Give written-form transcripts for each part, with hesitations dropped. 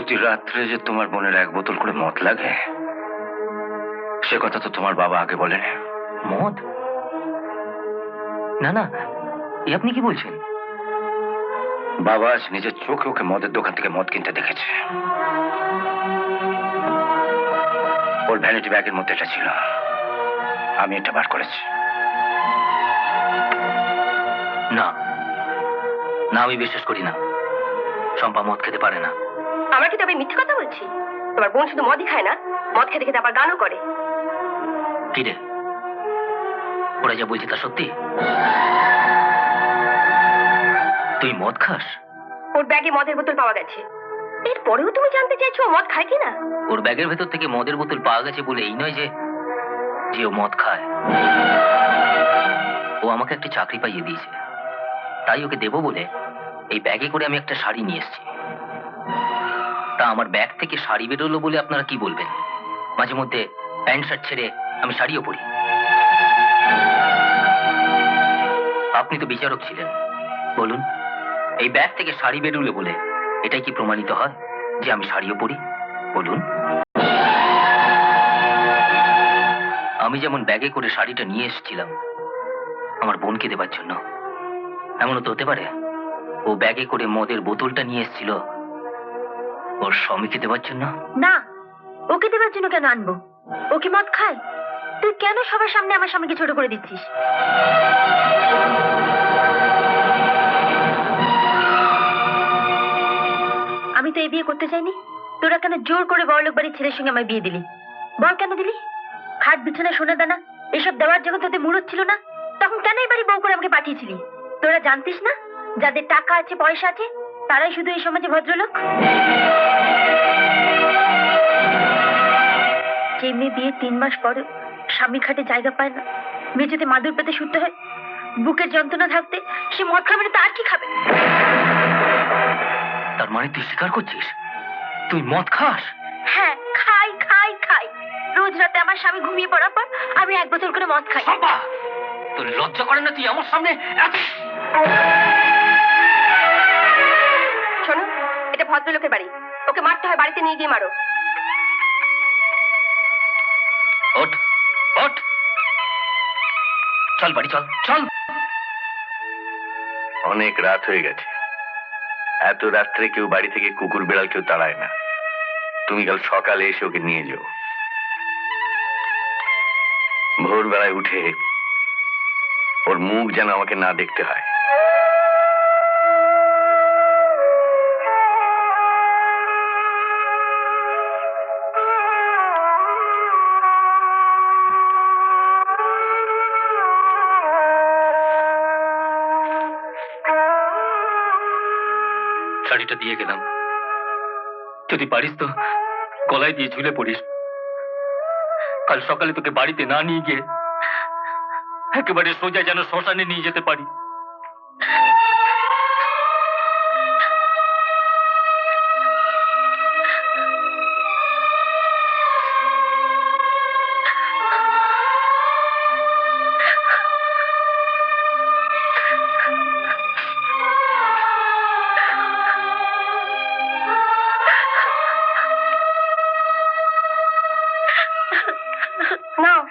প্রতি রাত্রে যে তোমার বোনের এক বোতল করে মদ লাগে সে কথা তো তোমার বাবা আগে বলেন। মদ? না না, এ আপনি কি বলছেন? বাবা আজ নিজের চোখে ওকে মদের দোকান থেকে মদ কিনতে দেখেছে। ওর ভ্যানিটি ব্যাগের মধ্যে এটা ছিল, আমি এটা বার করেছি। না না, আমি বিশ্বাস করি না। শম্পা মদ খেতে পারে না। আমরা কি তবে মিথ্যে কথা বলছি? তোমার বোন শুধু মদই খায় না, মদ খেতে খেতে আবার গানও করে। কি রে, ওরা যা বলছে তা সত্যি? তুই মদ খাস? ওর ব্যাগে মদের বোতল পাওয়া গেছে, এরপরেও তুমি জানতে চাইছো ও মদ খায় কিনা? ওর ব্যাগের ভেতর থেকে মদের বোতল পাওয়া গেছে বলে এই নয় যে যে ও মদ খায়। ও আমাকে একটা চাকরি পাইয়ে দিয়েছে, তাই ওকে দেবো বলে এই ব্যাগে করে আমি একটা শাড়ি নিয়ে এসেছি। তা আমার ব্যাগ থেকে শাড়ি বেরোলো বলে আপনারা কি বলবেন? মাঝে মধ্যে প্যান্ট শার্ট ছেড়ে আমি শাড়িও পরি। আপনি তো বিচারক ছিলেন, বলুন এই ব্যাগ থেকে শাড়ি বেরোলো বলে এটাই কি প্রমাণিত হয় যে আমি শাড়িও পরি? বলুন। আমি যেমন ব্যাগে করে শাড়িটা নিয়ে এসেছিলাম আমার বোনকে দেবার জন্য, এমনও তো হতে পারে ও ব্যাগে করে মদের বোতলটা নিয়ে এসেছিল ওর স্বামীকে দেবার জন্য। না, ওকে দেবার জন্য কেন আনবো? ওকে মদ খায়? তুই কেন সবার সামনে আমার স্বামীকে ছোট করে দিচ্ছিস? আমি তো এই বিয়ে করতে চাইনি, তোরা কেন জোর করে বড়লোক বাড়ির ছেলের সঙ্গে আমায় বিয়ে দিলি? বল কেন দিলি? খাট বিছানা সোনা দানা এসব দেওয়ার যখন তোদের মুরত ছিল না, তখন কেন এই বাড়ি বউ করে আমাকে পাঠিয়েছিলি? তোরা জানতিস না যাদের টাকা আছে পয়সা আছে তারাই শুধু এই সমাজে ভদ্রলোক? যে মেয়ে বিয়ে 3 মাস পরে স্বামী খাটে জায়গা পায় না, মেঝেতে মাদুর পেতে শুতে হয়, বুকের যন্ত্রণা থাকতে সে মদ খাবে না, তার কি খাবে? তার মানে তুই স্বীকার করছিস তুই মদ খাস? হ্যাঁ, খাই খাই খাই। রোজ রাতে আমার স্বামী ঘুমিয়ে পড়ার পর আমি 1 বোতল করে মদ খাই। শম্পা, তোর লজ্জা করে না তুই আমার সামনে? শোনো, এটা ভদ্রলোকের বাড়ি, ওকে মারতে হয় বাড়িতে নিয়ে গিয়ে মারো। ওঠ ওঠ, চল বাড়ি চল চল। অনেক রাত হয়ে গেছে, এত রাত্রে কেউ বাড়ি থেকে কুকুর বেড়াল কেউ তাড়ায় না। তুমি কাল সকালে এসে ওকে নিয়ে যাও। ভোরবেলায় উঠে ওর মুখ যেন আমাকে না দেখতে হয়। শাড়িটা দিয়ে গেলাম, যদি পারিস তো গলায় দিয়ে ঝুলে পড়িস। কাল সকালে তোকে বাড়িতে না নিয়ে গিয়ে একেবারে সোজা যেন শ্মশানে নিয়ে যেতে পারি। নাও,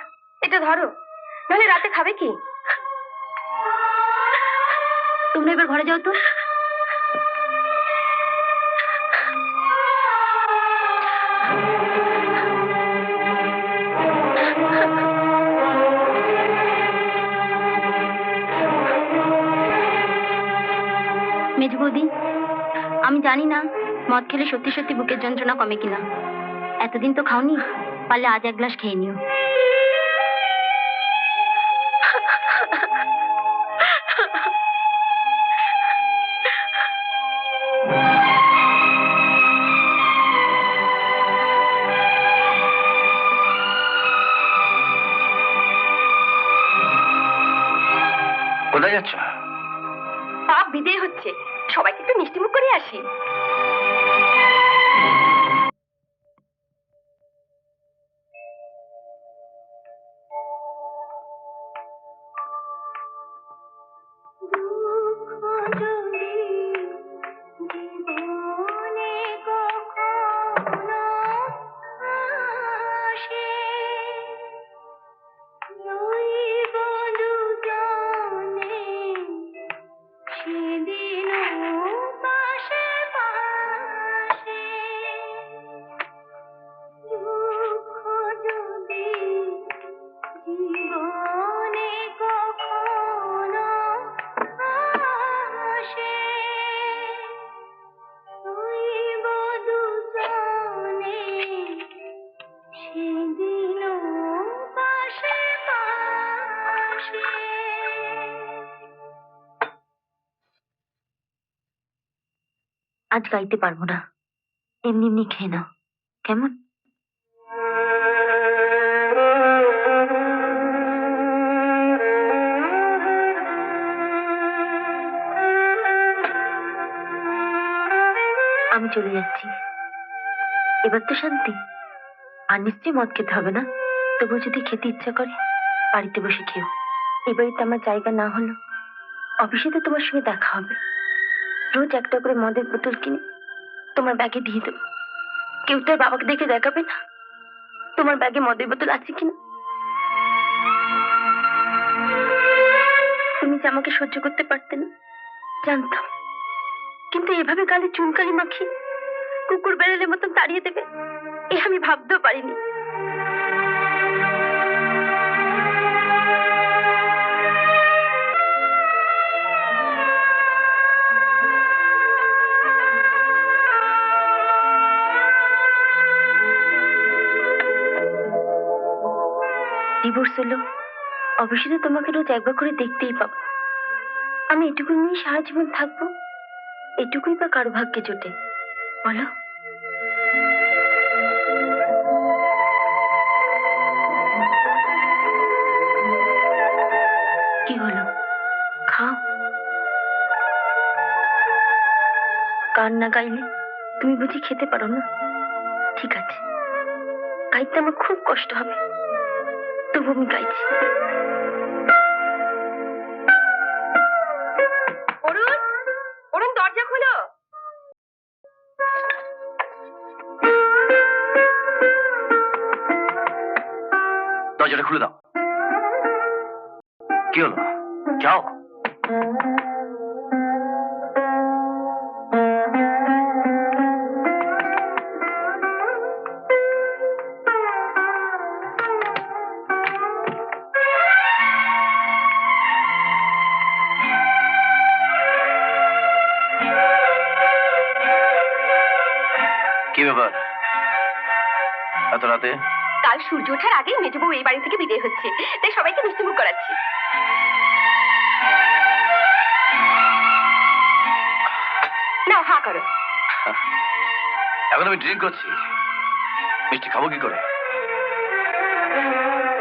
এটা ধরো, নাহলে রাতে খাবে কি? তোমরা এবার ঘরে যাও তো। মেজু বৌদি, আমি জানি না মদ খেলে সত্যি সত্যি বুকের যন্ত্রণা কমে কিনা। এতদিন তো খাওনি, পারলে আজ 1 গ্লাস খেয়ে নিও। কোথায় যাচ্ছ? পাপ বিদেয় হচ্ছে, সবাইকে একটু মিষ্টিমুখ করে আসি। আজ গাইতে পারবো না, এমনি এমনি খেয়ে নাও, কেমন? আমি চলে যাচ্ছি, এবার তো শান্তি। আর নিশ্চয়ই মদ খেতে হবে না, তবু যদি খেতে ইচ্ছা করে বাড়িতে বসে খেও। এ বাড়িতে আমার জায়গা না হলো অফিসে তো তোমার সঙ্গে দেখা হবে। রোজ একটা করে মদের বোতল কিনে তোমার ব্যাগে দিয়ে দেবো। কেউ তো আর বাবাকে দেখে দেখাবে না তোমার ব্যাগে মদের বোতল আছে কিনা। তুমি যে আমাকে সহ্য করতে পারতে না জানতাম, কিন্তু এভাবে গালে চুনকালি মাখিয়ে কুকুর বেড়ালের মতন তাড়িয়ে দেবে এ আমি ভাবতেও পারিনি। ডিভোর্স হলো, অবশ্যই তোমাকে রোজ একবার করে দেখতেই পাবো। আমি এটুকু নিয়ে সারা জীবন থাকবো, এটুকুই বা কারো ভাগ্যে জোটে বলো? কি হলো, খাও। গান না গাইলে তুমি বুঝি খেতে পারো না? ঠিক আছে, গাইতে আমার খুব কষ্ট হবে, তবু আমি গাইছি। অরুণ, অরুণ দরজা খুলো। দরজাটা খুলে দাও। কি হলো, যাও। কি ব্যাপার এত রাতে? কাল সূর্য ওঠার আগেই মেজো বউ এই বাড়ি থেকে বিদায় হচ্ছে, তাই সবাইকে মিষ্টিমুখ করাচ্ছি। নাও হা করো। এখন আমি ড্রিঙ্ক করছি, মিষ্টি খাবো কি করে?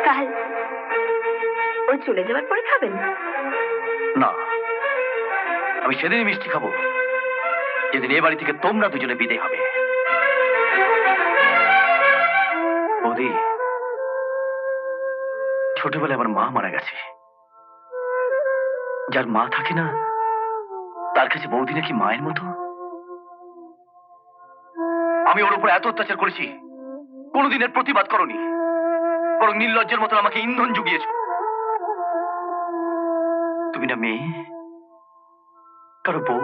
কাল ও চলে যাওয়ার পরে খাবেন? না, আমি সেদিনই মিষ্টি খাবো যেদিন এ বাড়ি থেকে তোমরা দুজনে বিদায় হবে। বৌদি, ছোটবেলায় আমার মা মারা গেছে। যার মা থাকে না তার কাছে বৌদি নাকি মায়ের মতো। আমি ওর উপর এত অত্যাচার করেছি, কোনোদিন এর প্রতিবাদ করনি, বরং নির্লজ্জের মতো আমাকে ইন্ধন জুগিয়েছ। তুমি না মেয়ে, কারো বউ,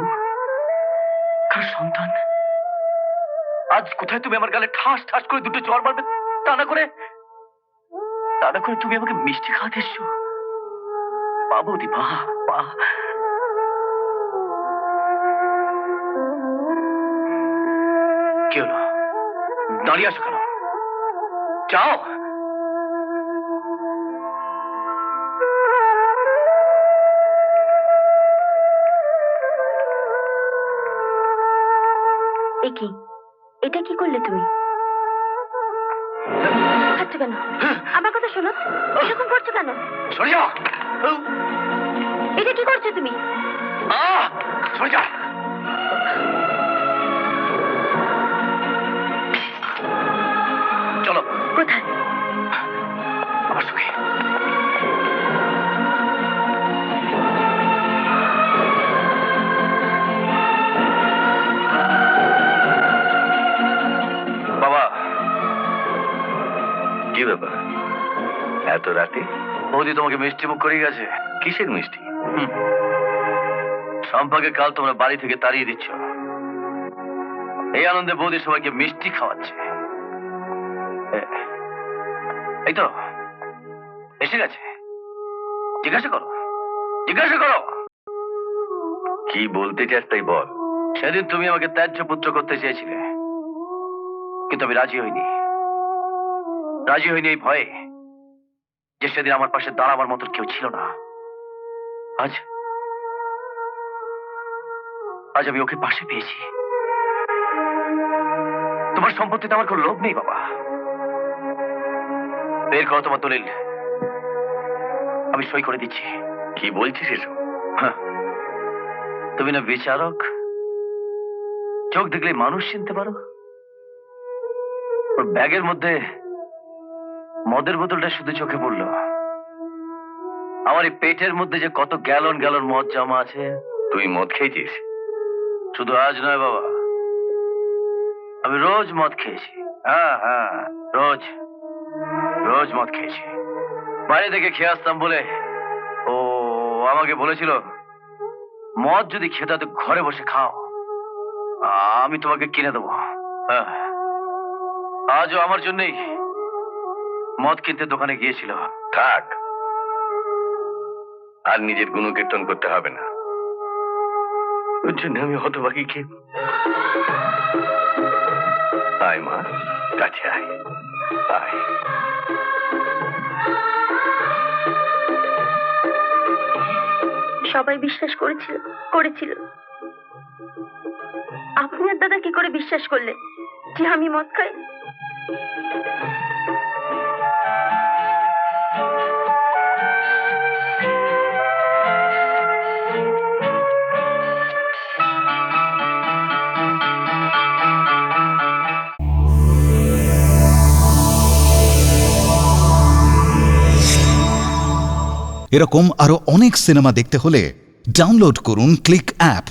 কারো সন্তান। আজ কোথায় তুমি আমার গালে ঠাস ঠাস করে দুটো চড় মারবে, তা না করে তুমি আমাকে মিষ্টি খাওয়াতে এসছো। পা বৌদি, পা পা। কি হলো, দাঁড়িয়ে আছো কেন? যাও। এ কি, এটা কি করলে তুমি? খাচ্ছ কেন? আমার কথা শোনো, এরকম করছো কেন? সরে যাও। এটা কি করছো তুমি? সরে যাও। চলো। কোথায়? আমার সঙ্গে। কি ব্যাপার এত রাতে? বৌদি তোমাকে মিষ্টি মুখ করে গেছে। কিসের মিষ্টি? সম্পাকে কাল তোমরা বাড়ি থেকে তাড়িয়ে দিচ্ছ, এই আনন্দে বৌদি সবাইকে মিষ্টি খাওয়াচ্ছে। এই তো এসে গেছে। জিজ্ঞাসা করো, জিজ্ঞাসা করো। কি বলতে চাস তাই বল। সেদিন তুমি আমাকে ত্যায্য পুত্র করতে চেয়েছিলে, কিন্তু আমি রাজি হইনি। রাজি হইনি এই ভয়ে যে সেদিন আমার পাশে দাঁড়াবার মতো কেউ ছিল না। আজ আজ আমি ওকে পাশে পেয়েছি। তোমার সম্পত্তিতে আমার কোনো লোভ নেই বাবা। বের করো তোমার দলিল, আমি সই করে দিচ্ছি। কি বলছিস এসব? তুমি না বিচারক, চোখ দেখলে মানুষ চিনতে পারো। ওর ব্যাগের মধ্যে মদের বোতলটা শুধু চোখে পড়লো। আমার এই পেটের মধ্যে যে কত গ্যালন গ্যালন মদ জমা আছে। তুই মদ খেয়েছিস? শুধু আজ নয় বাবা, আমি রোজ মদ খেয়েছি। হ্যাঁ হ্যাঁ, রোজ রোজ মদ খেয়েছি। বাইরে থেকে খেয়ে আসতাম বলে ও আমাকে বলেছিল, মদ যদি খেতে হয় তো ঘরে বসে খাও, আমি তোমাকে কিনে দেবো। হ্যাঁ, আজও আমার জন্যই মদ কিনতে দোকানে গিয়েছিল। থাক, আর নিজের গুণকীর্তন করতে হবে না। ওর জন্য আমি হতভাগী কে। আয় মা, কাছে আয় আয়। সবাই বিশ্বাস করেছিল। আপনি আর দাদা কি করে বিশ্বাস করলেন যে আমি মদ খাই? এরকম আরো অনেক সিনেমা দেখতে হলে ডাউনলোড করুন ক্লিক অ্যাপ।